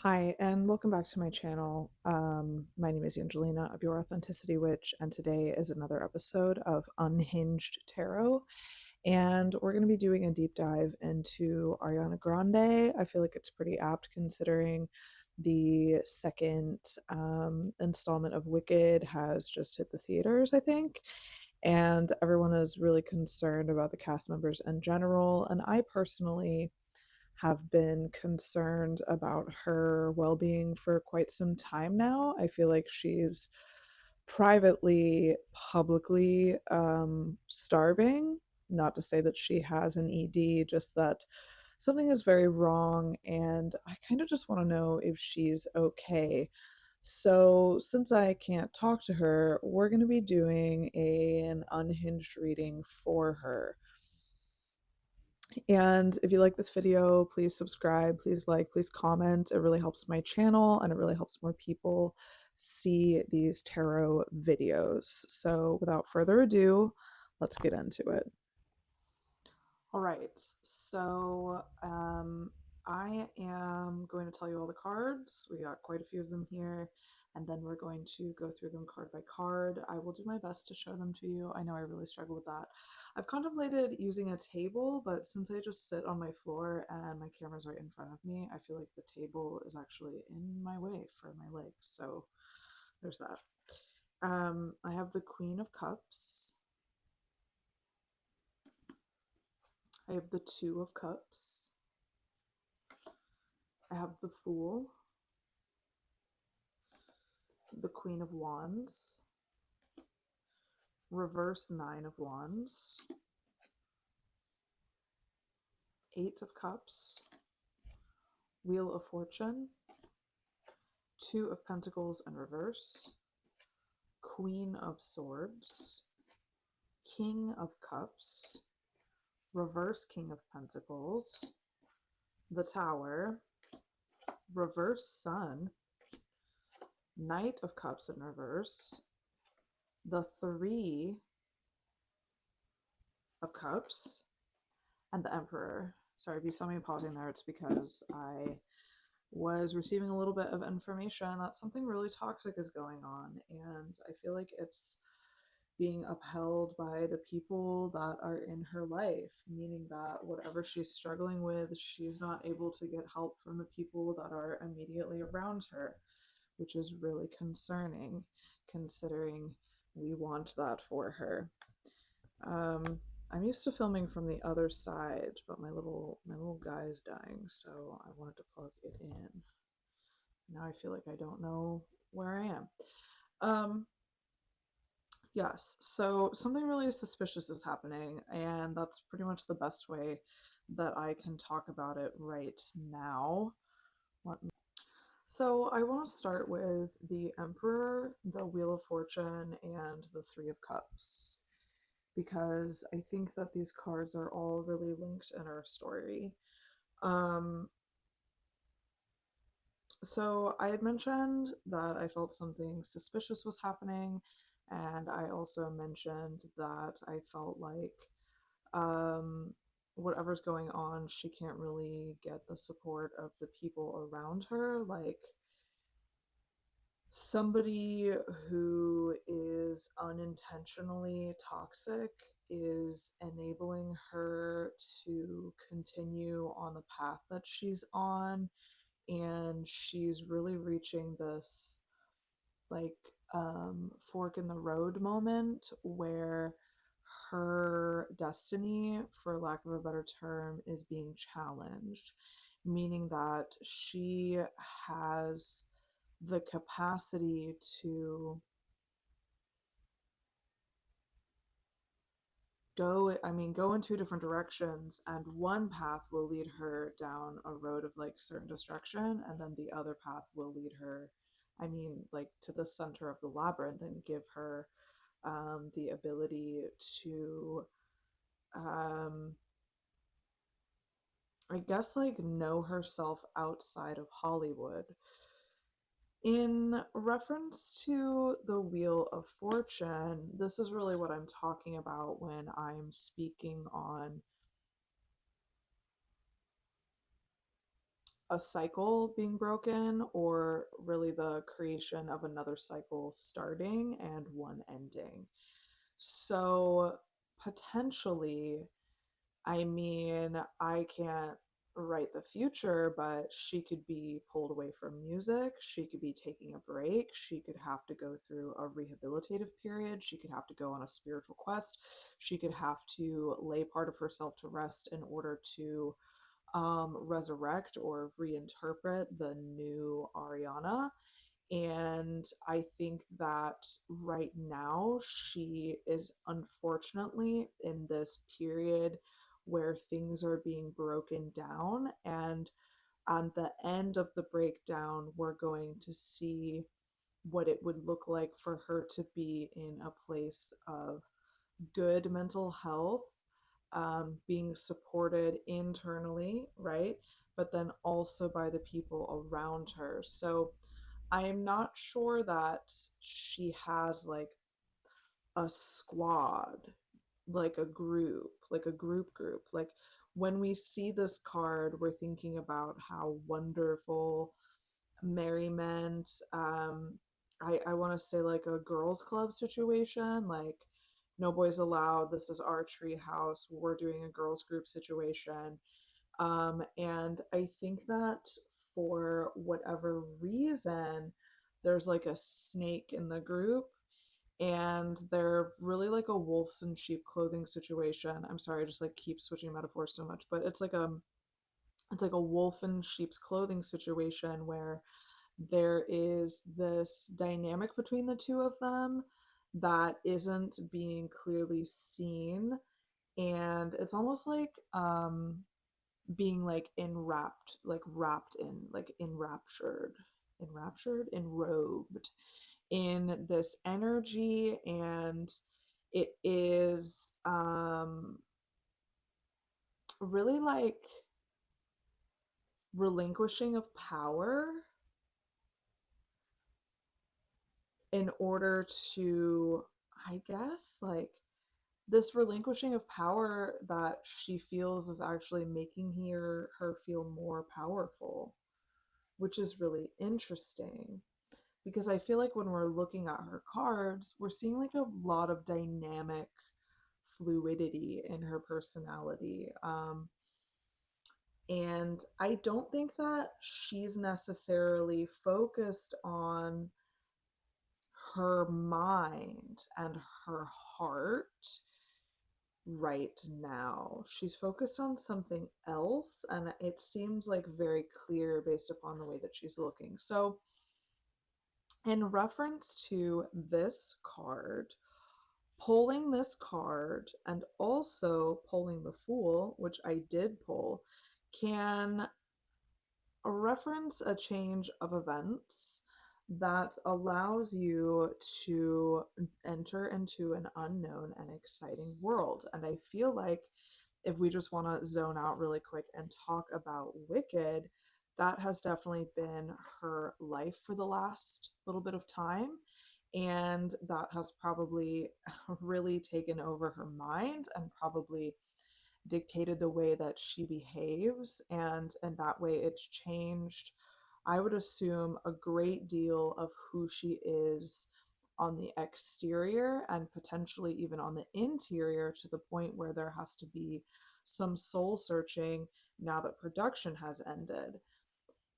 Hi, and welcome back to my channel. My name is Angelina of Your Authenticity Witch, and today is another episode of Unhinged Tarot. And we're going to be doing a deep dive into Ariana Grande. I feel like it's pretty apt considering the second installment of Wicked has just hit the theaters, I think. And everyone is really concerned about the cast members in general. And I personally have been concerned about her well being for quite some time now. I feel like she's privately, publicly starving. Not to say that she has an ED, just that something is very wrong. And I kind of just want to know if she's okay. So, since I can't talk to her, we're going to be doing an unhinged reading for her. And if you like this video, please subscribe, please like, please comment. It really helps my channel and it really helps more people see these tarot videos. So without further ado, let's get into it. All right, so I am going to tell you all the cards. We got quite a few of them here, and then we're going to go through them card by card. I will do my best to show them to you. I know I really struggle with that. I've contemplated using a table, but since I just sit on my floor and my camera's right in front of me, I feel like the table is actually in my way for my legs. So there's that. I have the Queen of Cups. I have the Two of Cups. I have the Fool, the Queen of Wands, reverse Nine of Wands, Eight of Cups, Wheel of Fortune, Two of Pentacles in reverse, Queen of Swords, King of Cups, reverse King of Pentacles, the Tower, reverse Sun, Knight of Cups in reverse, the Three of Cups, and the Emperor. Sorry if you saw me pausing there, it's because I was receiving a little bit of information that something really toxic is going on, and I feel like it's being upheld by the people that are in her life, meaning that whatever she's struggling with, she's not able to get help from the people that are immediately around her, which is really concerning considering we want that for her. I'm used to filming from the other side, but my little guy's dying, so I wanted to plug it in. Now I feel like I don't know where I am. Yes, so something really suspicious is happening, and that's pretty much the best way that I can talk about it right now. So I want to start with the Emperor, the Wheel of Fortune, and the Three of Cups, because I think that these cards are all really linked in our story. Um, so I had mentioned that I felt something suspicious was happening, and I also mentioned that I felt like um, whatever's going on, she can't really get the support of the people around her. Like, somebody who is unintentionally toxic is enabling her to continue on the path that she's on, and she's really reaching this like fork in the road moment where her destiny, for lack of a better term, is being challenged, meaning that she has the capacity to go in two different directions, and one path will lead her down a road of like certain destruction, and then the other path will lead her, like to the center of the labyrinth and give her the ability to um I guess like know herself outside of Hollywood. In reference to the Wheel of Fortune, this is really what I'm talking about when I'm speaking on a cycle being broken or really the creation of another cycle starting and one ending. So potentially, I mean, I can't write the future, but she could be pulled away from music. She could be taking a break. She could have to go through a rehabilitative period. She could have to go on a spiritual quest. She could have to lay part of herself to rest in order to resurrect or reinterpret the new Ariana. And I think that right now she is unfortunately in this period where things are being broken down. And at the end of the breakdown, we're going to see what it would look like for her to be in a place of good mental health, being supported internally, right? But then also by the people around her. So I'm not sure that she has like a squad, like a group, like a group. Like when we see this card, we're thinking about how wonderful merriment. I want to say like a girls' club situation, like no boys allowed. This is our tree house. We're doing a girls' group situation. And I think that for whatever reason, there's like a snake in the group, and they're really like a wolves and sheep clothing situation. I'm sorry, I just like keep switching metaphors so much, but it's like a wolf in sheep's clothing situation where there is this dynamic between the two of them that isn't being clearly seen, and it's almost like being like enwrapped, like wrapped in, like enrobed in this energy. And it is really like relinquishing of power in order to, I guess, like this relinquishing of power that she feels is actually making her feel more powerful, which is really interesting because I feel like when we're looking at her cards, we're seeing like a lot of dynamic fluidity in her personality. And I don't think that she's necessarily focused on her mind and her heart right now. She's focused on something else, and it seems like very clear based upon the way that she's looking. So, in reference to this card, pulling this card and also pulling the Fool, which I did pull, can reference a change of events that allows you to enter into an unknown and exciting world. And I feel like if we just want to zone out really quick and talk about Wicked, that has definitely been her life for the last little bit of time. And that has probably really taken over her mind and probably dictated the way that she behaves, and that way it's changed, I would assume, a great deal of who she is on the exterior and potentially even on the interior, to the point where there has to be some soul searching now that production has ended.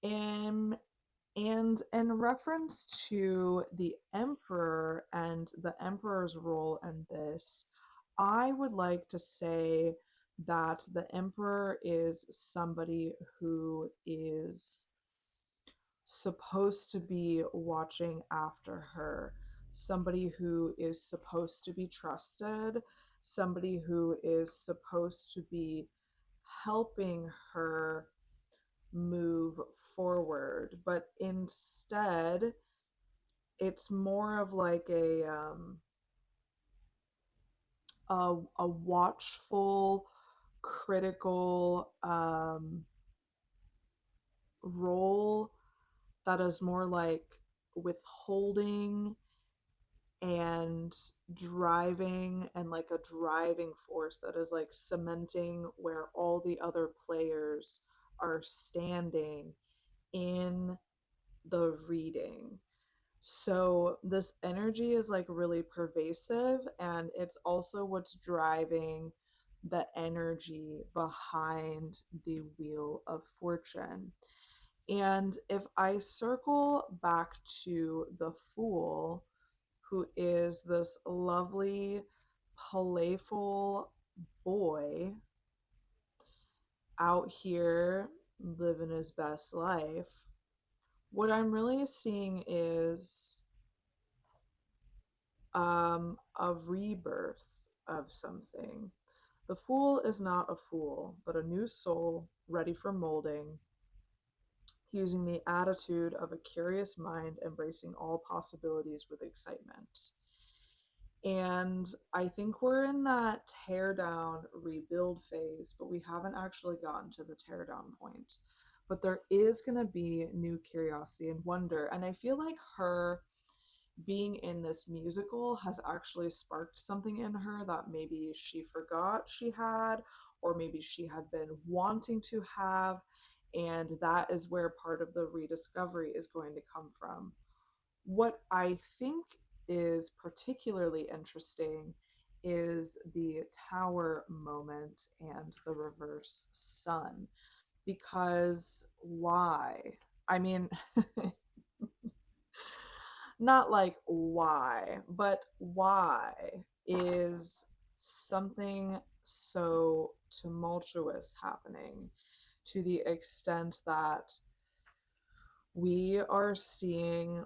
And in reference to the Emperor and the Emperor's role in this, I would like to say that the Emperor is somebody who is supposed to be watching after her, somebody who is supposed to be trusted, somebody who is supposed to be helping her move forward. But instead, it's more of like a watchful, critical role that is more like withholding and driving, and like a driving force that is like cementing where all the other players are standing in the reading. So this energy is like really pervasive, and it's also what's driving the energy behind the Wheel of Fortune. And if I circle back to the Fool, who is this lovely, playful boy out here living his best life, what I'm really seeing is a rebirth of something. The Fool is not a fool, but a new soul ready for molding, using the attitude of a curious mind, embracing all possibilities with excitement. And I think we're in that tear down, rebuild phase, but we haven't actually gotten to the tear down point. But there is going to be new curiosity and wonder. And I feel like her being in this musical has actually sparked something in her that maybe she forgot she had, or maybe she had been wanting to have. And that is where part of the rediscovery is going to come from. What I think is particularly interesting is the tower moment and the reverse sun. Because why? I mean, not like why, but why is something so tumultuous happening to the extent that we are seeing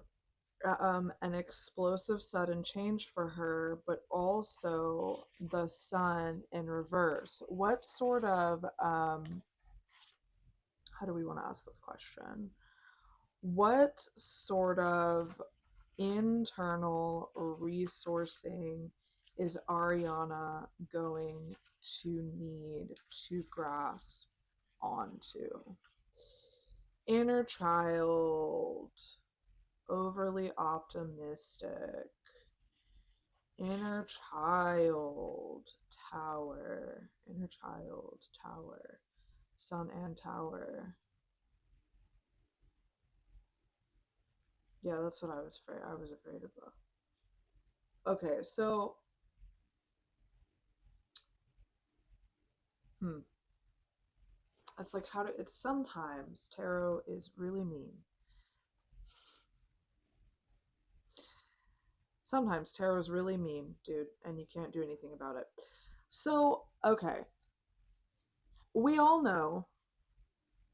an explosive sudden change for her, but also the sun in reverse? What sort of, how do we want to ask this question? What sort of internal resourcing is Ariana going to need to grasp onto? Inner child, overly optimistic, inner child, tower, inner child, tower, sun and tower. Yeah, that's what I was afraid. I was afraid of that. Okay, so hmm, it's like how to. It's sometimes tarot is really mean. Sometimes tarot is really mean, dude, and you can't do anything about it. So okay, we all know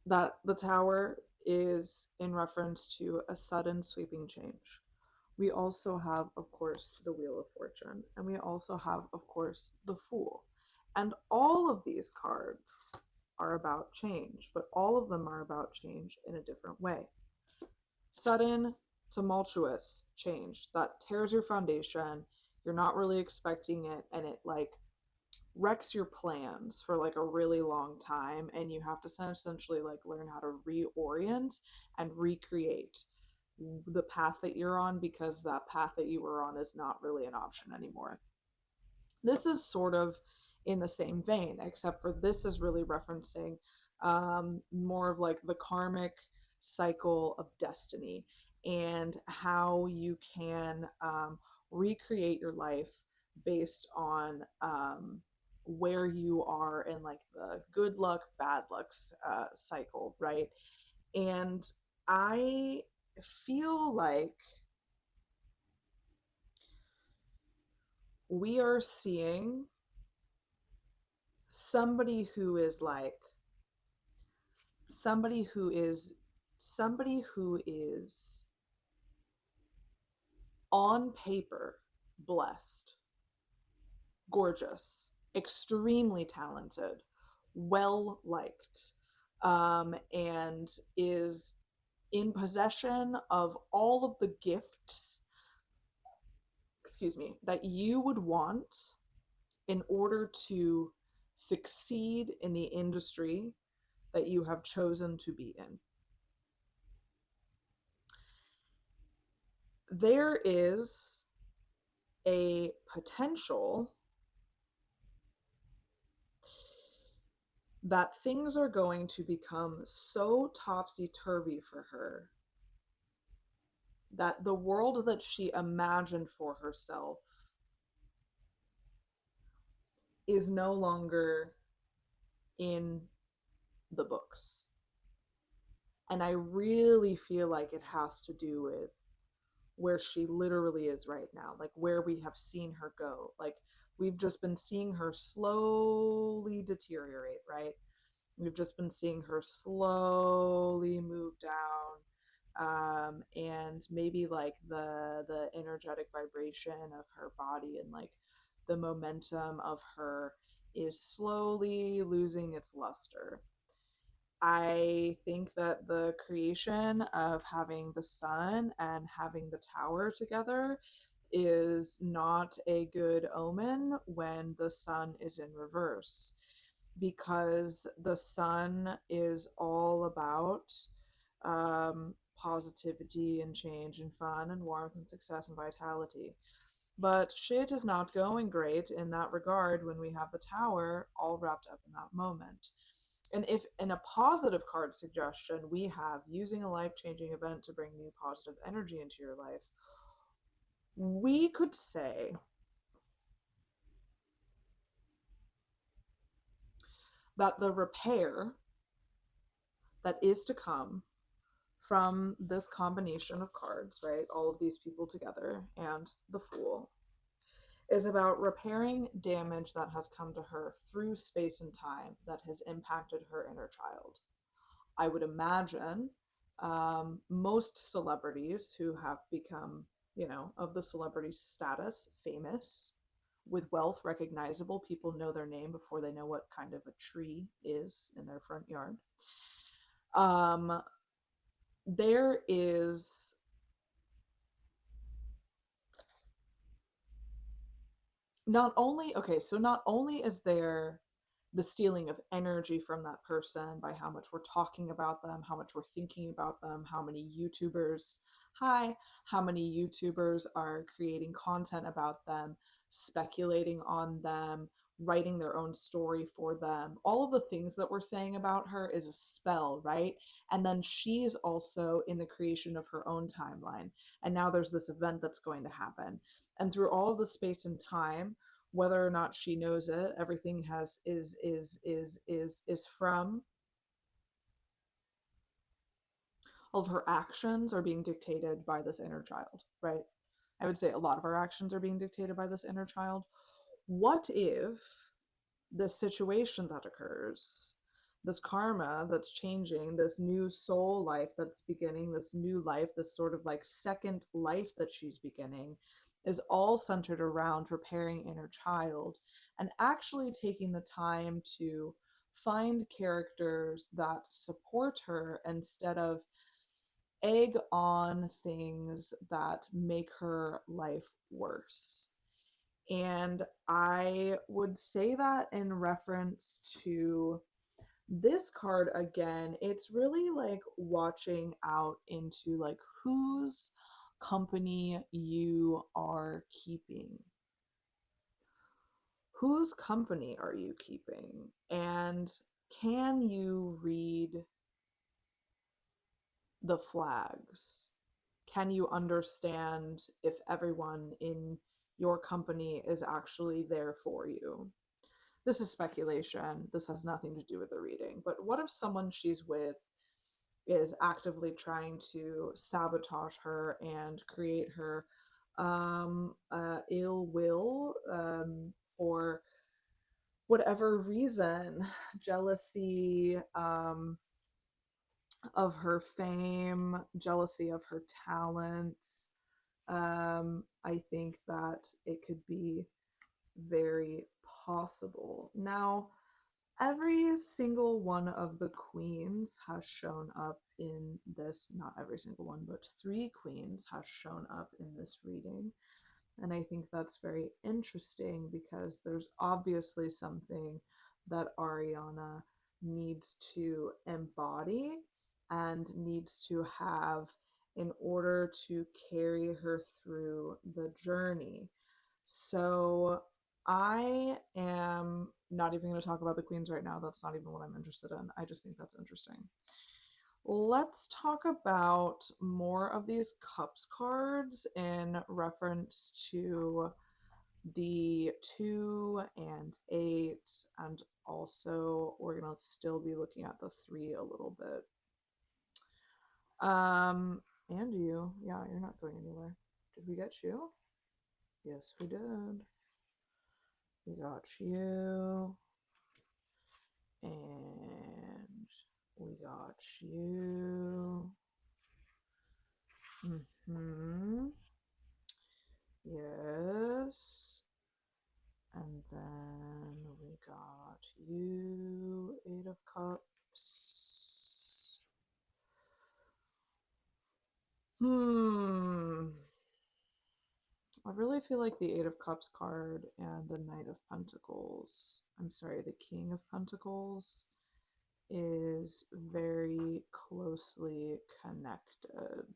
that the tower is in reference to a sudden sweeping change. We also have, of course, the Wheel of Fortune, and we also have, of course, the Fool. And all of these cards are about change, but all of them are about change in a different way. Sudden, tumultuous change that tears your foundation. You're not really expecting it, and it like wrecks your plans for like a really long time, and you have to essentially like learn how to reorient and recreate the path that you're on, because that path that you were on is not really an option anymore. This is sort of in the same vein, except for this is really referencing more of like the karmic cycle of destiny, and how you can recreate your life based on where you are in like the good luck, bad lucks cycle, right? And I feel like we are seeing somebody who is like somebody who is somebody who is on paper blessed, gorgeous, extremely talented, well liked, and is in possession of all of the gifts, excuse me, that you would want in order to succeed in the industry that you have chosen to be in. There is a potential that things are going to become so topsy-turvy for her that the world that she imagined for herself is no longer in the books. And I really feel like it has to do with where she literally is right now, like where we have seen her go. Like we've just been seeing her slowly deteriorate, right? We've just been seeing her slowly move down. And maybe like the energetic vibration of her body and like the momentum of her is slowly losing its luster. I think that the creation of having the sun and having the tower together is not a good omen when the sun is in reverse, because the sun is all about positivity and change and fun and warmth and success and vitality. But shit is not going great in that regard when we have the tower all wrapped up in that moment. And if in a positive card suggestion we have using a life changing event to bring new positive energy into your life, we could say that the repair that is to come from this combination of cards, right? All of these people together and the Fool, is about repairing damage that has come to her through space and time that has impacted her inner child. I would imagine most celebrities who have become, of the celebrity status, famous, with wealth, recognizable, people know their name before they know what kind of a tree is in their front yard. Um, there is not only okay so not only is there the stealing of energy from that person by how much we're talking about them, how much we're thinking about them, how many youtubers are creating content about them, speculating on them, writing their own story for them. All of the things that we're saying about her is a spell, right? And then she's also in the creation of her own timeline, and now there's this event that's going to happen, and through all of the space and time, whether or not she knows it, everything has is from all of her actions are being dictated by this inner child, right? I would say a lot of our actions are being dictated by this inner child. What if this situation that occurs, this karma that's changing, this new soul life that's beginning, this new life, this sort of like second life that she's beginning, is all centered around repairing inner child and actually taking the time to find characters that support her instead of egg on things that make her life worse. And I would say that in reference to this card again, it's really like watching out into like whose company you are keeping. Whose company are you keeping? And can you read the flags? Can you understand if everyone in your company is actually there for you? This is speculation. This has nothing to do with the reading. But what if someone she's with is actively trying to sabotage her and create her ill will for whatever reason, jealousy of her fame, jealousy of her talent. I think that it could be very possible. Now, every single one of the queens has shown up in this, not every single one, but three queens has shown up in this reading. And I think that's very interesting because there's obviously something that Ariana needs to embody and needs to have in order to carry her through the journey. So I am not even going to talk about the queens right now. That's not even what I'm interested in. I just think that's interesting. Let's talk about more of these cups cards in reference to the 2 and 8, and also we're going to still be looking at the 3 a little bit. And you. Yeah, you're not going anywhere. Did we get you? Yes, we did. We got you. And we got you. Mm-hmm. Yes. And then we got you, 8 of Cups. I really feel like the 8 of Cups card and the Knight of Pentacles, I'm sorry, the King of Pentacles is very closely connected.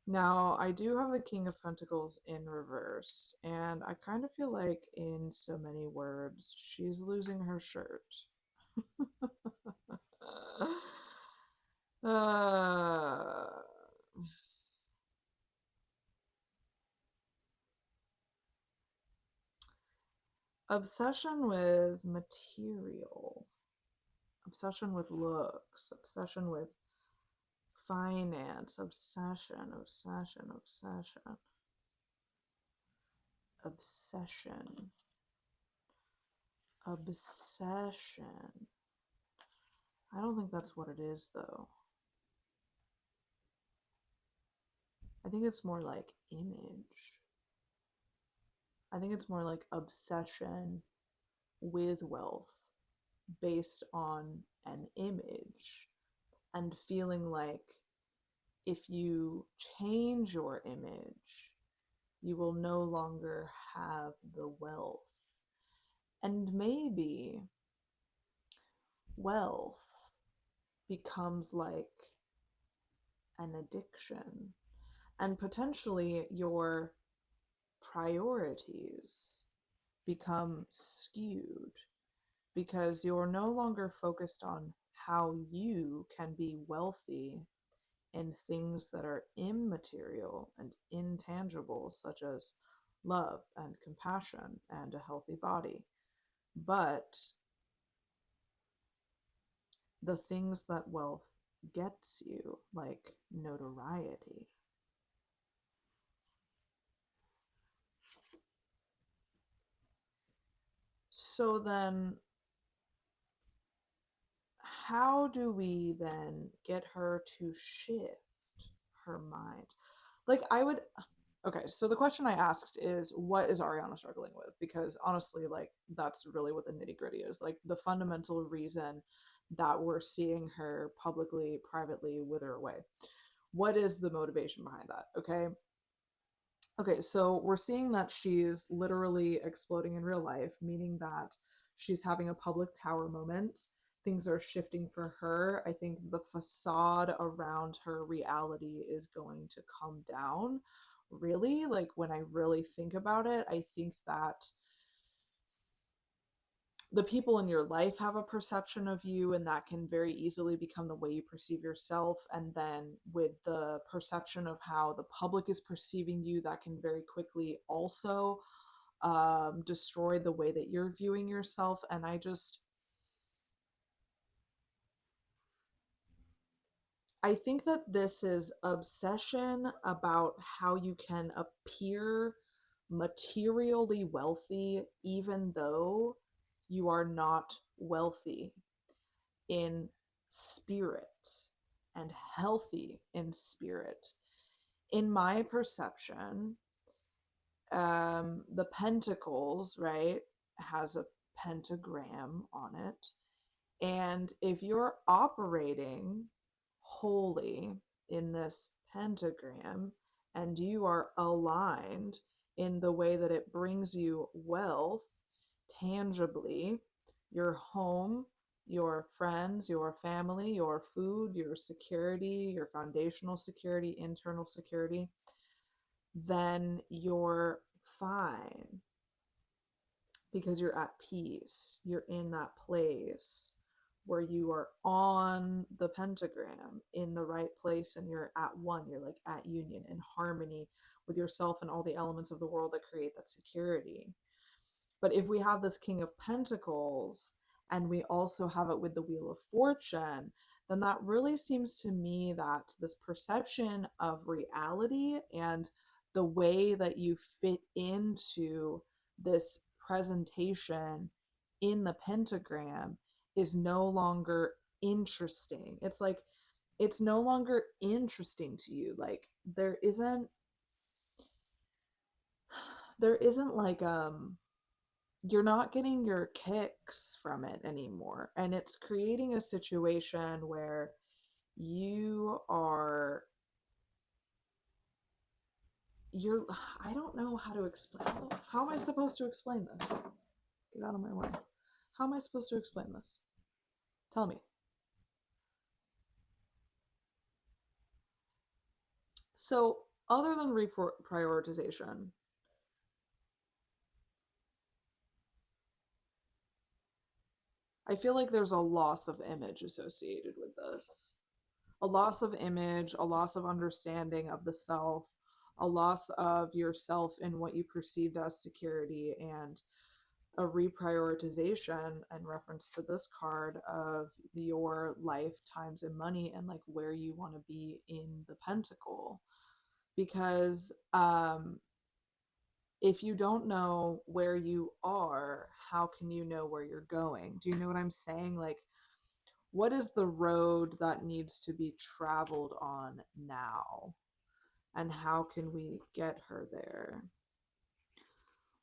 Now, I do have the King of Pentacles in reverse, and I kind of feel like, in so many words, she's losing her shirt. uh, obsession with material, obsession with looks, obsession with finance, obsession. I don't think that's what it is, though. I think it's more like image. I think it's more like obsession with wealth based on an image, and feeling like if you change your image, you will no longer have the wealth. And maybe wealth becomes like an addiction, and potentially your priorities become skewed because you're no longer focused on how you can be wealthy in things that are immaterial and intangible, such as love and compassion and a healthy body, but the things that wealth gets you, like notoriety. So then, how do we then get her to shift her mind? Like, I would. Okay, so the question I asked is, what is Ariana struggling with? Because honestly, like, that's really what the nitty gritty is. Like, the fundamental reason that we're seeing her publicly, privately wither away. What is the motivation behind that? Okay. Okay, so we're seeing that she's literally exploding in real life, meaning that she's having a public tower moment. Things are shifting for her. I think the facade around her reality is going to come down. Really, like, when I really think about it, I think that the people in your life have a perception of you, and that can very easily become the way you perceive yourself. And then with the perception of how the public is perceiving you, that can very quickly also destroy the way that you're viewing yourself. And I think that this is obsession about how you can appear materially wealthy even though you are not wealthy in spirit and healthy in spirit. In my perception, the pentacles, right, has a pentagram on it. And if you're operating wholly in this pentagram and you are aligned in the way that it brings you wealth tangibly, your home, your friends, your family, your food, your security, your foundational security, internal security, then you're fine. because you're at peace. You're in that place where you are on the pentagram in the right place and you're at one. You're like at union in harmony with yourself and all the elements of the world that create that security. But if we have this King of Pentacles and we also have it with the Wheel of Fortune, then that really seems to me that this perception of reality and the way that you fit into this presentation in the pentagram is no longer interesting. It's like it's no longer interesting to you. Like there isn't like you're not getting your kicks from it anymore. And it's creating a situation where you are, you're, I don't know how to explain. How am I supposed to explain this? Get out of my way. How am I supposed to explain this? Tell me. So, other than reprioritization, I feel like there's a loss of image associated with this. A loss of image, a loss of understanding of the self, a loss of yourself and what you perceived as security, and a reprioritization in reference to this card of your life, times, and money, and like where you want to be in the pentacle. Because if you don't know where you are, how can you know where you're going? Do you know what I'm saying? Like, what is the road that needs to be traveled on now? And how can we get her there?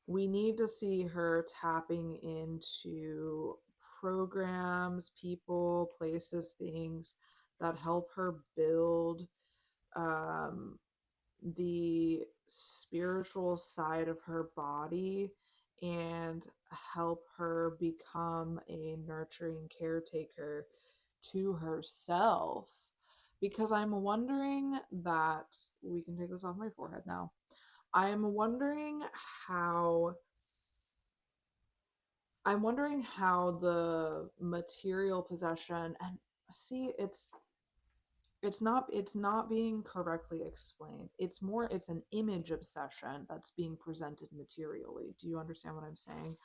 We need to see her tapping into programs, people, places, things that help her build um, the spiritual side of her body and help her become a nurturing caretaker to herself. Because I'm wondering that we can take this off my forehead now. I'm wondering how I'm wondering how the material possession and see it's not being correctly explained. It's an image obsession that's being presented materially. Do you understand what I'm saying?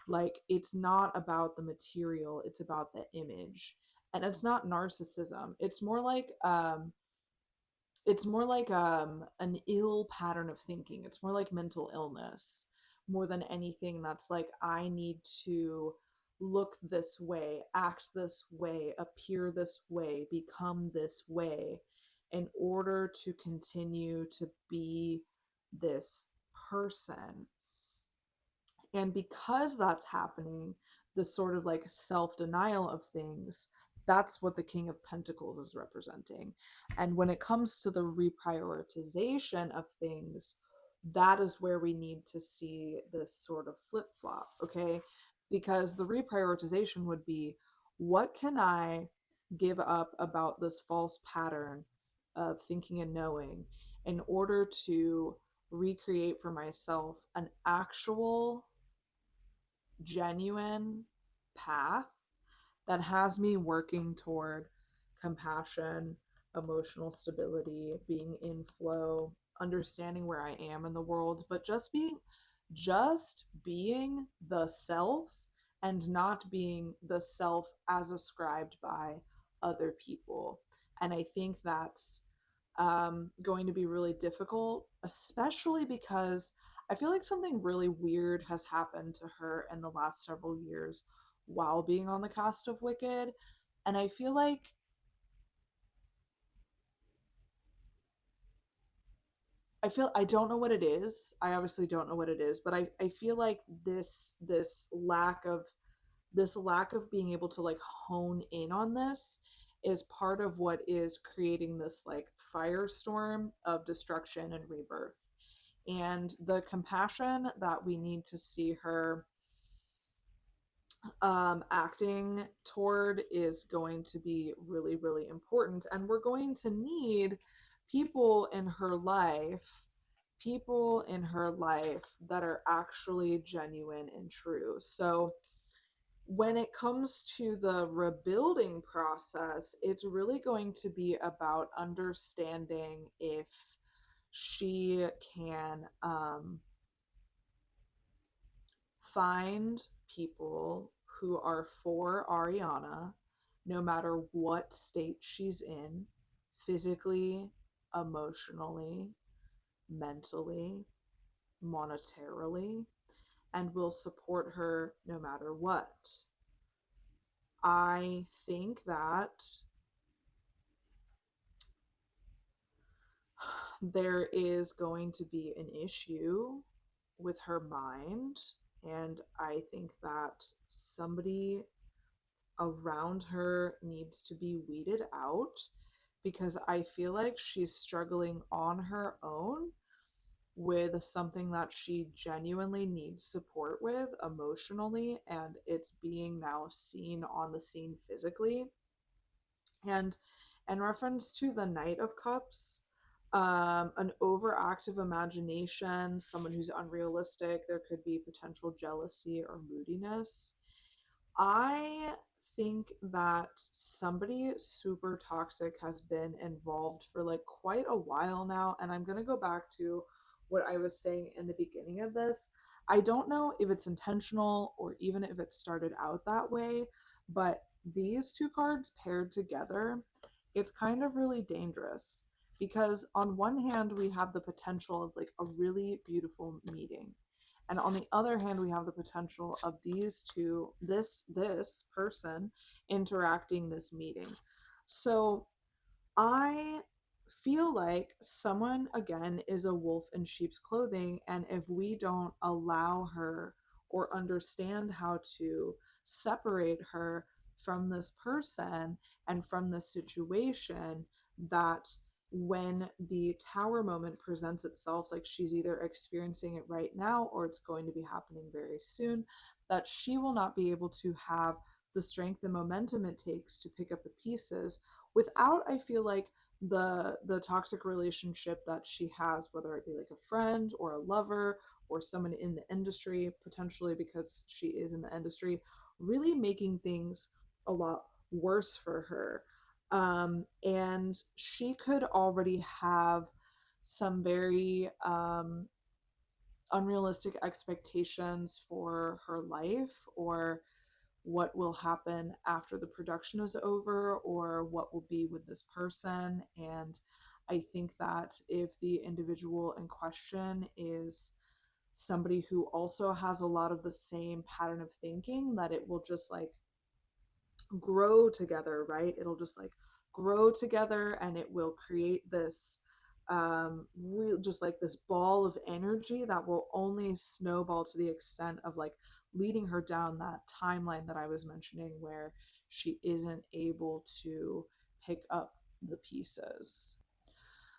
Like it's not about the material, it's about the image. And it's not narcissism. It's more like an ill pattern of thinking. It's more like mental illness more than anything that's like I need to look this way, act this way, appear this way, become this way in order to continue to be this person. And because that's happening, this sort of like self denial of things, that's what the King of Pentacles is representing. And when it comes to the reprioritization of things, that is where we need to see this sort of flip flop, okay? Because the reprioritization would be what can I give up about this false pattern of thinking and knowing in order to recreate for myself an actual genuine path that has me working toward compassion, emotional stability, being in flow, understanding where I am in the world, but just being the self and not being the self as ascribed by other people. And I think that's going to be really difficult, especially because I feel like something really weird has happened to her in the last several years while being on the cast of Wicked. And I feel like I don't know what it is. I obviously don't know what it is, but I feel like this lack of being able to like hone in on this is part of what is creating this like firestorm of destruction and rebirth. And the compassion that we need to see her acting toward is going to be really, really important. And we're going to need people in her life people in her life that are actually genuine and true. So when it comes to the rebuilding process, it's really going to be about understanding if she can find people who are for Ariana, no matter what state she's in, physically, emotionally, mentally, monetarily, and will support her no matter what. I think that there is going to be an issue with her mind, and I think that somebody around her needs to be weeded out because I feel like she's struggling on her own with something that she genuinely needs support with emotionally, and it's being now seen on the scene physically. And in reference to the Knight of Cups, an overactive imagination, someone who's unrealistic, there could be potential jealousy or moodiness. I think that somebody super toxic has been involved for like quite a while now. And I'm going to go back to what I was saying in the beginning of this. I don't know if it's intentional or even if it started out that way, but these two cards paired together, it's kind of really dangerous because on one hand, we have the potential of like a really beautiful meeting, and on the other hand we have the potential of these two, this person interacting, this meeting. So I feel like someone again is a wolf in sheep's clothing, and if we don't allow her or understand how to separate her from this person and from this situation, that when the tower moment presents itself, like she's either experiencing it right now or it's going to be happening very soon, that she will not be able to have the strength and momentum it takes to pick up the pieces without, I feel like, the toxic relationship that she has, whether it be like a friend or a lover or someone in the industry, potentially because she is in the industry, really making things a lot worse for her. And she could already have some very unrealistic expectations for her life, or what will happen after the production is over, or what will be with this person. And I think that if the individual in question is somebody who also has a lot of the same pattern of thinking, that it will just like grow together, right? It'll just like grow together and it will create this real, just like this ball of energy that will only snowball to the extent of like leading her down that timeline that I was mentioning, where she isn't able to pick up the pieces.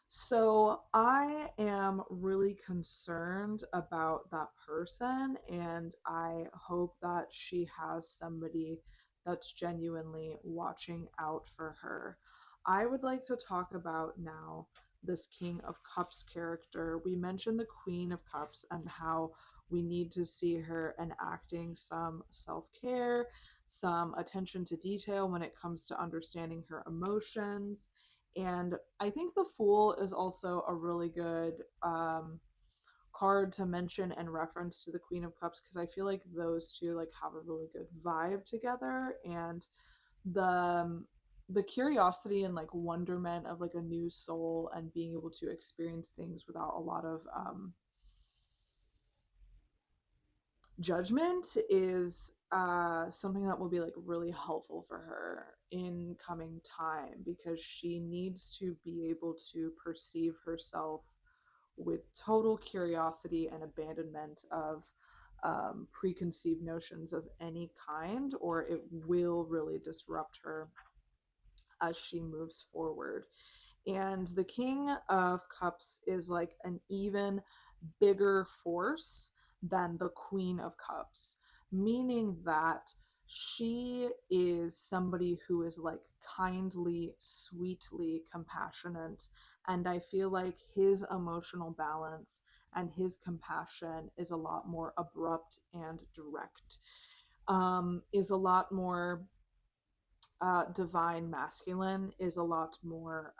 So I am really concerned about that person, and I hope that she has somebody that's genuinely watching out for her. I would like to talk about now this King of Cups character. We mentioned the Queen of Cups and how we need to see her enacting some self care, some attention to detail when it comes to understanding her emotions. And I think the Fool is also a really good card to mention in reference to the Queen of Cups, because I feel like those two like have a really good vibe together. And the the curiosity and like wonderment of like a new soul and being able to experience things without a lot of judgment is something that will be like really helpful for her in coming time, because she needs to be able to perceive herself with total curiosity and abandonment of preconceived notions of any kind, or it will really disrupt her as she moves forward. And the King of Cups is like an even bigger force than the Queen of Cups, meaning that She is somebody who is like kindly, sweetly compassionate. And I feel like his emotional balance and his compassion is a lot more abrupt and direct, is a lot more divine masculine, is a lot more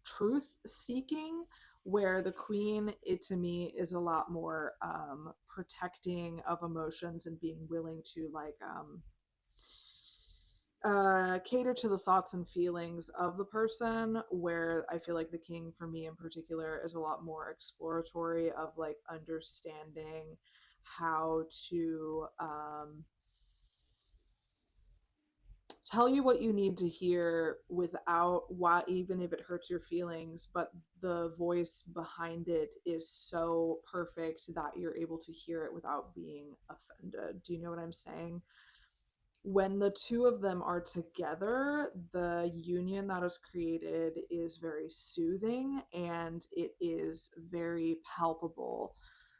truth seeking, where the queen, it to me is a lot more protecting of emotions and being willing to like cater to the thoughts and feelings of the person, where I feel like the king for me in particular is a lot more exploratory of like understanding how to tell you what you need to hear without why, even if it hurts your feelings, but the voice behind it is so perfect that you're able to hear it without being offended. Do you know what I'm saying? When the two of them are together, the union that is created is very soothing and it is very palpable.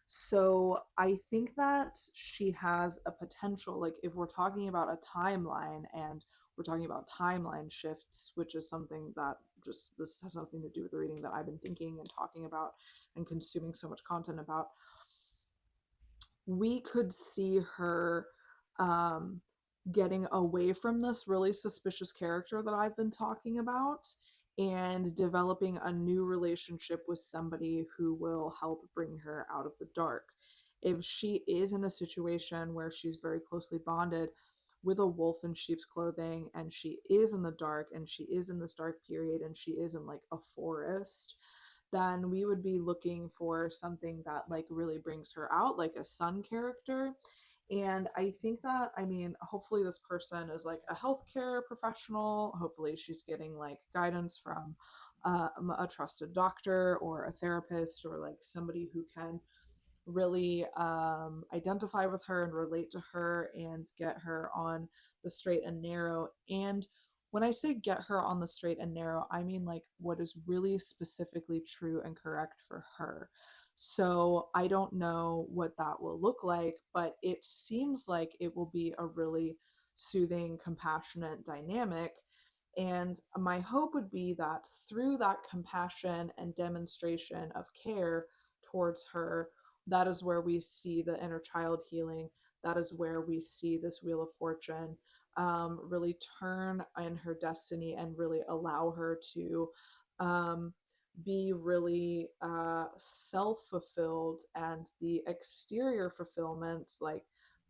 So I think that she has a potential, like if we're talking about a timeline and we're talking about timeline shifts, which is something that just this has nothing to do with the reading that I've been thinking and talking about and consuming so much content about, we could see her um, getting away from this really suspicious character that I've been talking about and developing a new relationship with somebody who will help bring her out of the dark. If she is in a situation where she's very closely bonded with a wolf in sheep's clothing and she is in the dark and she is in this dark period and she is in like a forest, then we would be looking for something that like really brings her out, like a sun character. And I think that, I mean, hopefully this person is like a healthcare professional. Hopefully she's getting like guidance from a trusted doctor or a therapist or like somebody who can really identify with her and relate to her and get her on the straight and narrow. And when I say get her on the straight and narrow, I mean like what is really specifically true and correct for her. So I don't know what that will look like, but it seems like it will be a really soothing, compassionate dynamic. And my hope would be that through that compassion and demonstration of care towards her, that is where we see the inner child healing. That is where we see this Wheel of Fortune really turn in her destiny and really allow her to um, be really self fulfilled, and the exterior fulfillment, like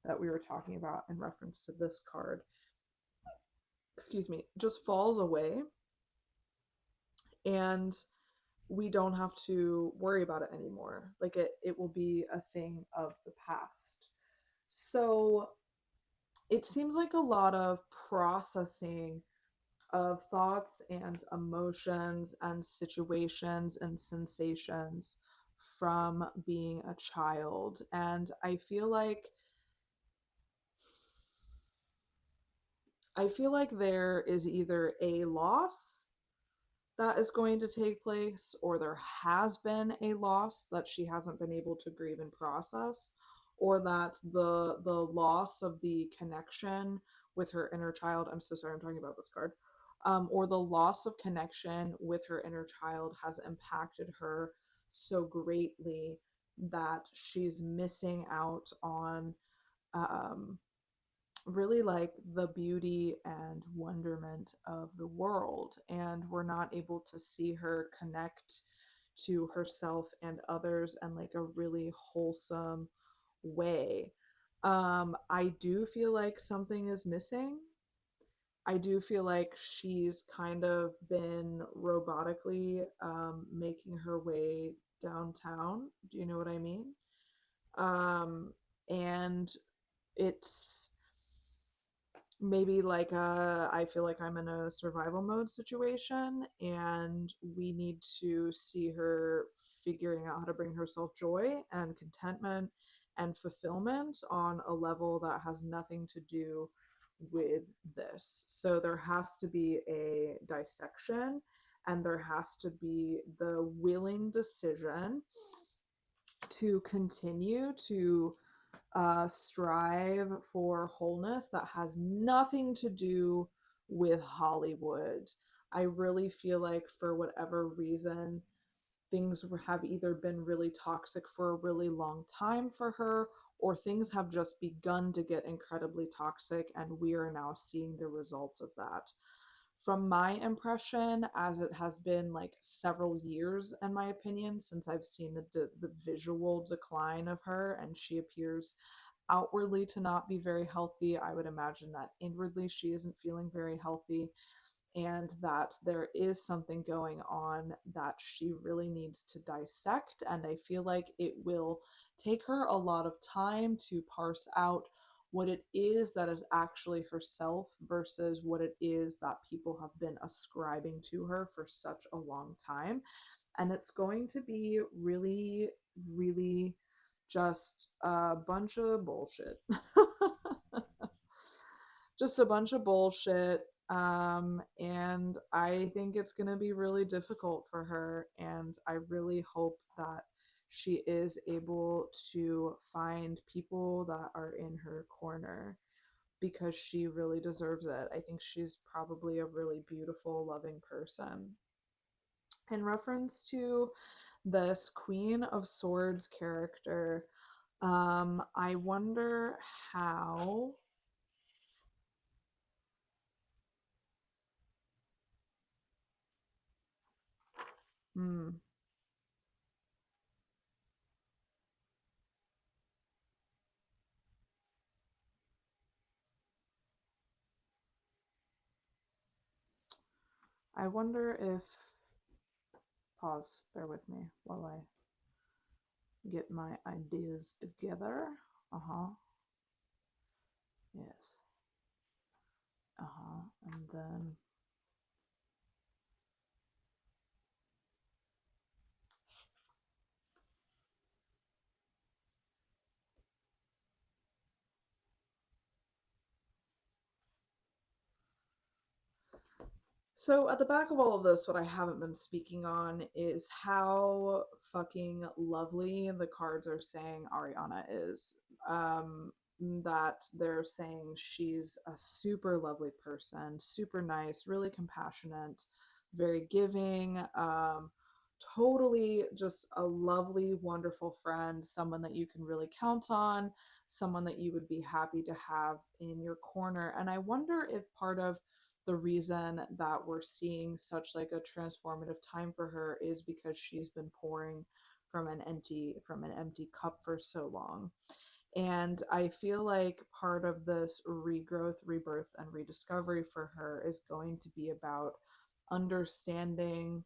that we were talking about in reference to this card, excuse me, just falls away, and we don't have to worry about it anymore. Like it will be a thing of the past. So it seems like a lot of processing of thoughts and emotions and situations and sensations from being a child. And I feel like there is either a loss that is going to take place, or there has been a loss that she hasn't been able to grieve and process, or that the loss of the connection with her inner child. I'm so sorry, I'm talking about this card. Or the loss of connection with her inner child has impacted her so greatly that she's missing out on um, really like the beauty and wonderment of the world, and we're not able to see her connect to herself and others in like a really wholesome way. I do feel like something is missing. I do feel like she's kind of been robotically making her way downtown. Do you know what I mean? And it's maybe like I feel like I'm in a survival mode situation and we need to see her figuring out how to bring herself joy and contentment and fulfillment on a level that has nothing to do with this. So there has to be a dissection, and there has to be the willing decision to continue to strive for wholeness that has nothing to do with Hollywood. I really feel like, for whatever reason, things have either been really toxic for a really long time for her, or things have just begun to get incredibly toxic, and we are now seeing the results of that. From my impression, as it has been like several years, in my opinion, since I've seen the visual decline of her, and she appears outwardly to not be very healthy, I would imagine that inwardly she isn't feeling very healthy, and that there is something going on that she really needs to dissect. And I feel like it will take her a lot of time to parse out what it is that is actually herself versus what it is that people have been ascribing to her for such a long time. And it's going to be really, really just a bunch of bullshit. Just a bunch of bullshit. And I think it's going to be really difficult for her. And I really hope that she is able to find people that are in her corner, because she really deserves it. I think she's probably a really beautiful, loving person. In reference to this Queen of Swords character, I wonder how. Hmm. I wonder if. Pause, bear with me while I get my ideas together. Uh huh. Yes. Uh huh. And then. So, at the back of all of this, what I haven't been speaking on is how fucking lovely the cards are saying Ariana is. That they're saying she's a super lovely person, super nice, really compassionate, very giving, totally just a lovely, wonderful friend, someone that you can really count on, someone that you would be happy to have in your corner. And I wonder if part of the reason that we're seeing such like a transformative time for her is because she's been pouring from an empty cup for so long. And I feel like part of this regrowth, rebirth, and rediscovery for her is going to be about understanding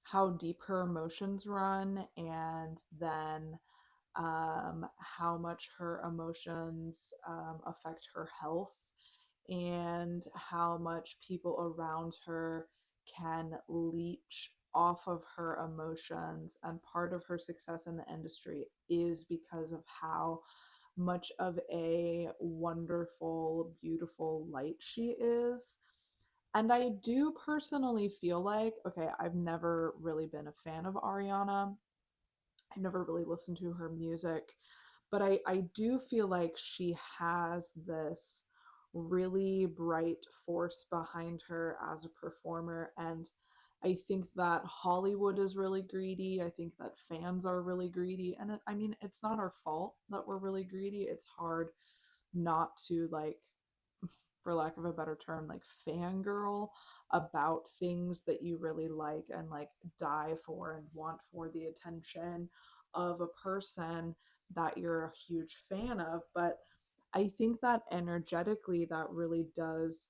how deep her emotions run, and then how much her emotions affect her health, and how much people around her can leech off of her emotions. And part of her success in the industry is because of how much of a wonderful, beautiful light she is. And I do personally feel like, okay, I've never really been a fan of Ariana. I never really listened to her music, but I do feel like she has this really bright force behind her as a performer. And I think that Hollywood is really greedy. I think that fans are really greedy. And I mean, it's not our fault that we're really greedy. It's hard not to, like, for lack of a better term, like fangirl about things that you really like and like die for and want for the attention of a person that you're a huge fan of. But I think that energetically, that really does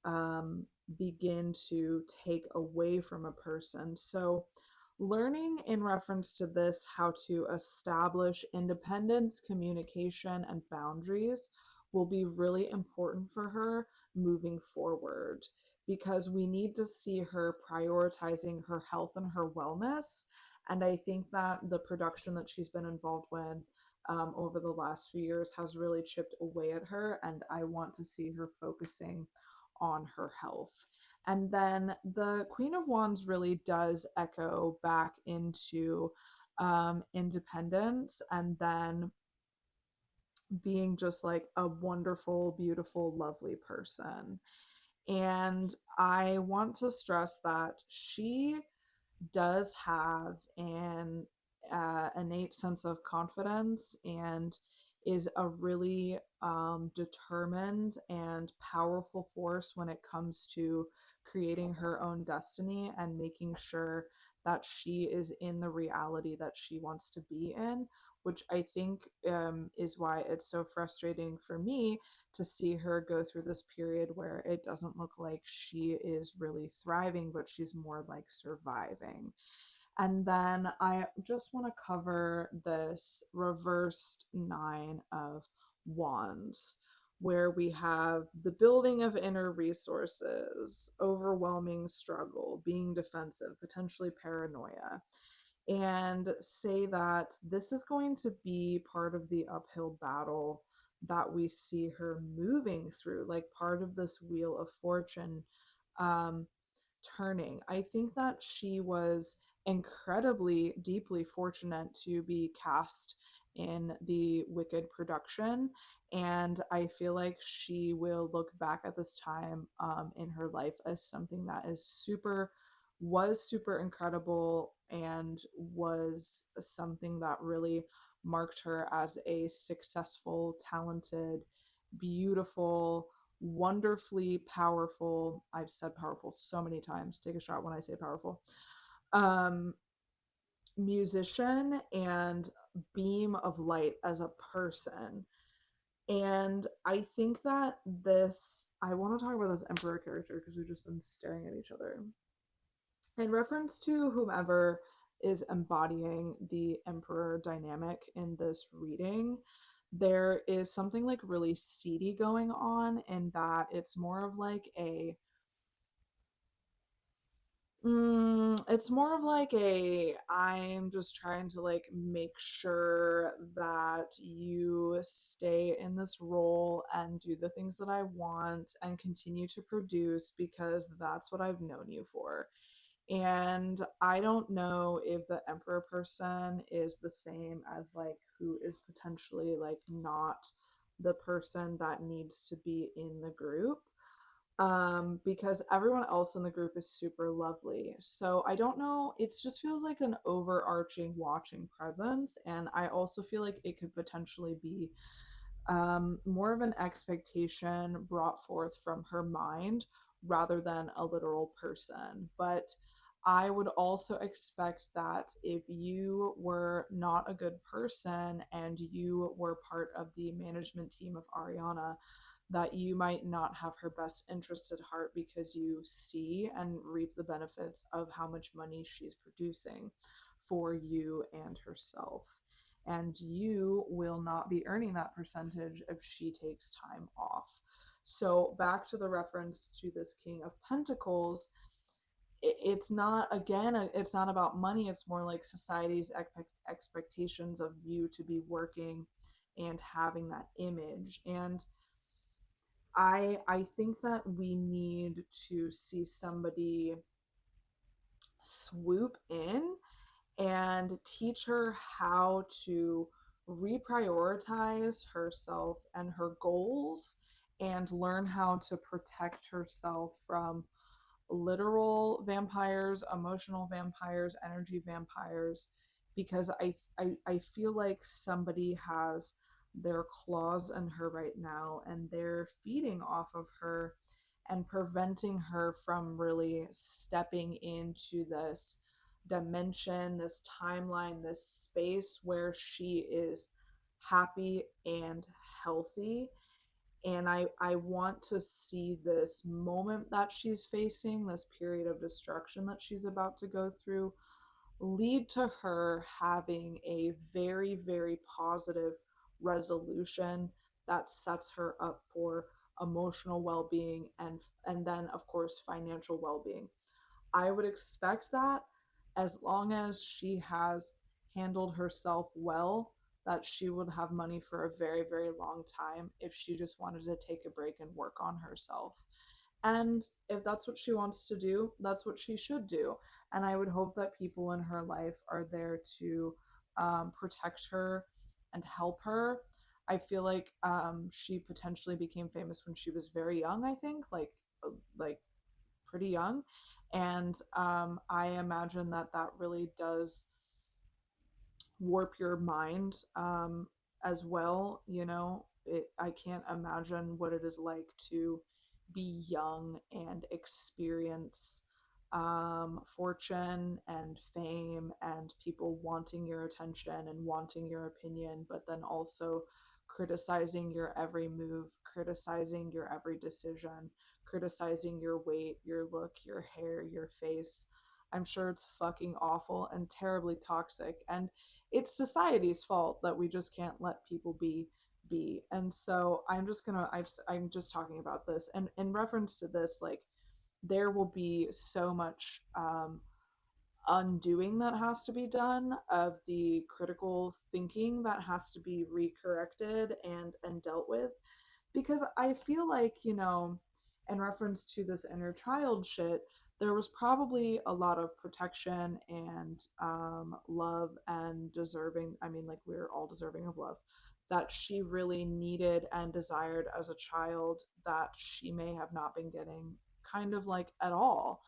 um, begin to take away from a person. So, learning in reference to this how to establish independence, communication, and boundaries will be really important for her moving forward, because we need to see her prioritizing her health and her wellness. And I think that the production that she's been involved with over the last few years has really chipped away at her, and I want to see her focusing on her health. And then the Queen of Wands really does echo back into independence, and then being just like a wonderful, beautiful, lovely person. And I want to stress that she does have an innate sense of confidence and is a really determined and powerful force when it comes to creating her own destiny and making sure that she is in the reality that she wants to be in, which I think is why it's so frustrating for me to see her go through this period where it doesn't look like she is really thriving, but she's more like surviving. And then I just want to cover this reversed Nine of Wands, where we have the building of inner resources, overwhelming struggle, being defensive, potentially paranoia, and say that this is going to be part of the uphill battle that we see her moving through, like part of this wheel of fortune um, turning. I think that she was incredibly deeply fortunate to be cast in the Wicked production. And I feel like she will look back at this time in her life as something that was super incredible and was something that really marked her as a successful, talented, beautiful, wonderfully powerful. I've said powerful so many times. Take a shot when I say powerful. Um, musician and beam of light as a person. And I think that I want to talk about this Emperor character because we've just been staring at each other. In reference to whomever is embodying the Emperor dynamic in this reading, there is something like really seedy going on, in that it's more of like it's more of like I'm just trying to like make sure that you stay in this role and do the things that I want and continue to produce because that's what I've known you for. And I don't know if the Emperor person is the same as like who is potentially like not the person that needs to be in the group, because everyone else in the group is super lovely. So I don't know, it just feels like an overarching watching presence, and I also feel like it could potentially be more of an expectation brought forth from her mind rather than a literal person. But I would also expect that if you were not a good person and you were part of the management team of Ariana, that you might not have her best interest at heart because you see and reap the benefits of how much money she's producing for you and herself. And you will not be earning that percentage if she takes time off. So, back to the reference to this King of Pentacles, it's not, again, it's not about money. It's more like society's expectations of you to be working and having that image. And I think that we need to see somebody swoop in and teach her how to reprioritize herself and her goals and learn how to protect herself from literal vampires, emotional vampires, energy vampires, because I feel like somebody has their claws in her right now and they're feeding off of her and preventing her from really stepping into this dimension, this timeline, this space where she is happy and healthy. And I want to see this moment that she's facing, this period of destruction that she's about to go through, lead to her having a very, very positive resolution that sets her up for emotional well-being and then of course financial well-being. I would expect that as long as she has handled herself well, that she would have money for a very, very long time if she just wanted to take a break and work on herself. And if that's what she wants to do, that's what she should do. And I would hope that people in her life are there to protect her and help her. I feel like she potentially became famous when she was very young, I think, like pretty young. And I imagine that that really does warp your mind as well. I can't imagine what it is like to be young and experience fortune and fame and people wanting your attention and wanting your opinion, but then also criticizing your every move, criticizing your every decision, criticizing your weight, your look, your hair, your face. I'm sure it's fucking awful and terribly toxic. And it's society's fault that we just can't let people be. And so I'm just talking about this, and in reference to this, like, there will be so much undoing that has to be done of the critical thinking that has to be recorrected and dealt with, because I feel like, in reference to this inner child shit, there was probably a lot of protection and love and deserving. I mean, like, we're all deserving of love that she really needed and desired as a child that she may have not been getting kind of like at all.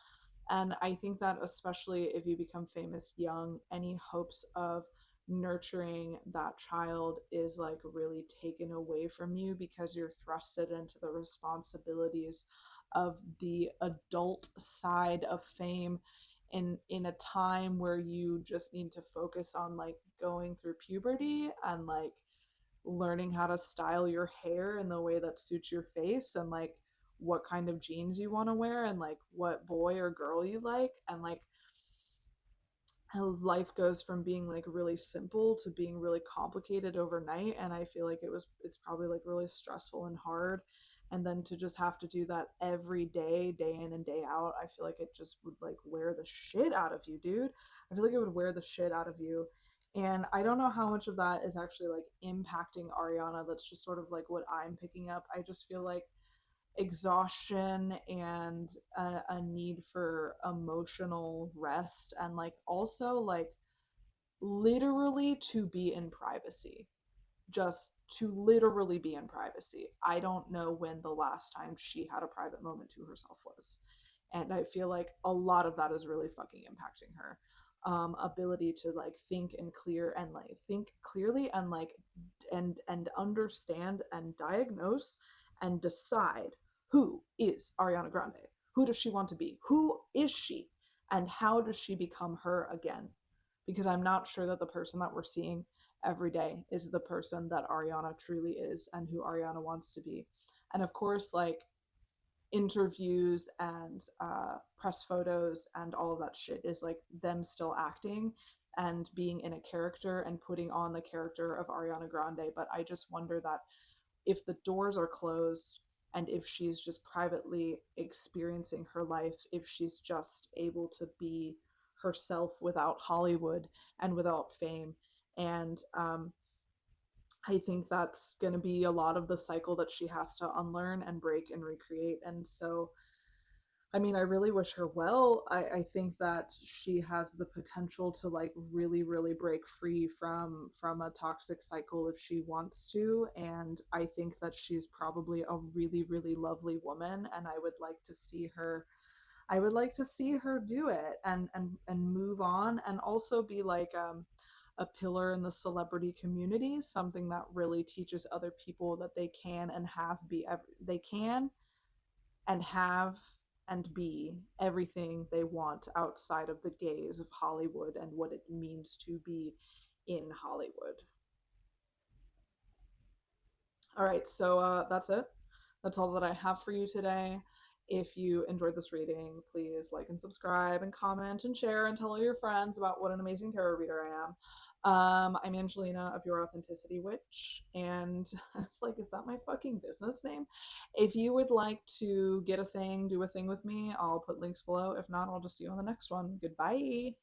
And I think that especially if you become famous young, any hopes of nurturing that child is like really taken away from you because you're thrusted into the responsibilities of the adult side of fame in a time where you just need to focus on like going through puberty and like learning how to style your hair in the way that suits your face, and like what kind of jeans you want to wear, and like what boy or girl you like, and like how life goes from being like really simple to being really complicated overnight. And I feel like it's probably like really stressful and hard, and then to just have to do that every day, day in and day out, I feel like it just would like wear the shit out of you, dude. I feel like it would wear the shit out of you. And I don't know how much of that is actually like impacting Ariana. That's just sort of like what I'm picking up. I just feel like exhaustion and a need for emotional rest, and like also like literally to be in privacy, just to literally be in privacy. I don't know when the last time she had a private moment to herself was, and I feel like a lot of that is really fucking impacting her ability to like think and clear and like think clearly and like and understand and diagnose and decide who is Ariana Grande, who does she want to be, who is she, and how does she become her again, because I'm not sure that the person that we're seeing every day is the person that Ariana truly is and who Ariana wants to be. And of course, like, interviews and press photos and all of that shit is like them still acting and being in a character and putting on the character of Ariana Grande. But I just wonder that if the doors are closed and if she's just privately experiencing her life, if she's just able to be herself without Hollywood and without fame. And I think that's going to be a lot of the cycle that she has to unlearn and break and recreate. And so, I mean, I really wish her well. I think that she has the potential to like really, really break free from a toxic cycle if she wants to. And I think that she's probably a really, really lovely woman. And I would like to see her do it and move on, and also be like a pillar in the celebrity community, something that really teaches other people that they can and have and be everything they want outside of the gaze of Hollywood and what it means to be in Hollywood. All right, so that's it. That's all that I have for you today. If you enjoyed this reading, please like and subscribe and comment and share and tell all your friends about what an amazing tarot reader I am. I'm Angelina of Your Authenticity Witch, and I was like, is that my fucking business name? If you would like to get a thing, do a thing with me, I'll put links below. If not, I'll just see you on the next one. Goodbye.